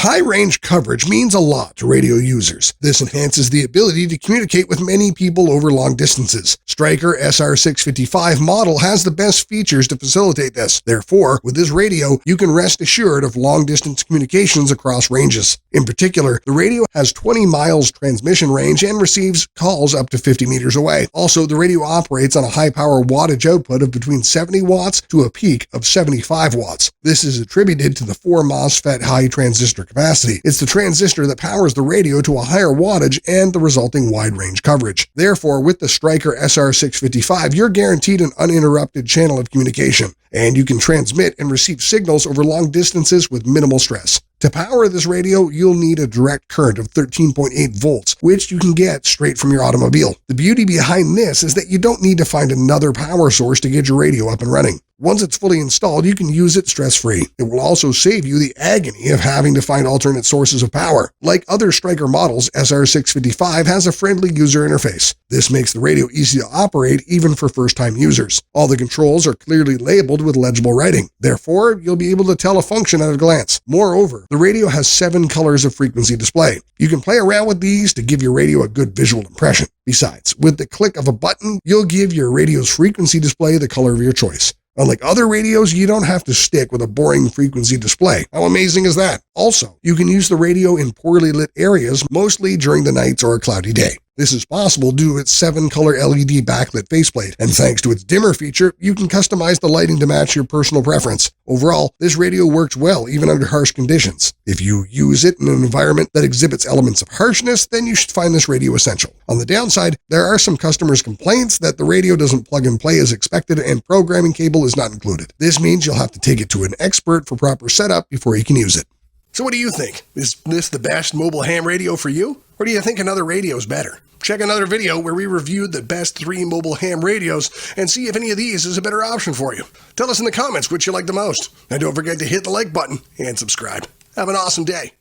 high range coverage means a lot to radio users. This enhances the ability to communicate with many people over long distances. Stryker SR-655 model has the best features to facilitate this. Therefore, with this radio, you can rest assured of long-distance communications across ranges. In particular, the radio has 20 miles transmission range and receives calls up to 50 meters away. Also, the radio operates on a high-power wattage output of between 70 watts to a peak of 75 watts. This is attributed to the 4 MOSFET high transistor capacity. It's the transistor that powers the radio to a higher wattage and the resulting wide-range coverage. Therefore, with the Stryker SR-655, you're guaranteed an uninterrupted channel of communication, and you can transmit and receive signals over long distances with minimal stress. To power this radio, you'll need a direct current of 13.8 volts, which you can get straight from your automobile. The beauty behind this is that you don't need to find another power source to get your radio up and running. Once it's fully installed, you can use it stress-free. It will also save you the agony of having to find alternate sources of power. Like other Stryker models, SR-655 has a friendly user interface. This makes the radio easy to operate even for first-time users. All the controls are clearly labeled with legible writing. Therefore, you'll be able to tell a function at a glance. Moreover, the radio has 7 colors of frequency display. You can play around with these to give your radio a good visual impression. Besides, with the click of a button, you'll give your radio's frequency display the color of your choice. Unlike other radios, you don't have to stick with a boring frequency display. How amazing is that? Also, you can use the radio in poorly lit areas, mostly during the nights or a cloudy day. This is possible due to its 7-color LED backlit faceplate, and thanks to its dimmer feature, you can customize the lighting to match your personal preference. Overall, this radio works well even under harsh conditions. If you use it in an environment that exhibits elements of harshness, then you should find this radio essential. On the downside, there are some customers' complaints that the radio doesn't plug and play as expected and programming cable is not included. This means you'll have to take it to an expert for proper setup before you can use it. So what do you think? Is this the best mobile ham radio for you? Or do you think another radio is better? Check another video where we reviewed the best 3 mobile ham radios and see if any of these is a better option for you. Tell us in the comments which you like the most. And don't forget to hit the like button and subscribe. Have an awesome day.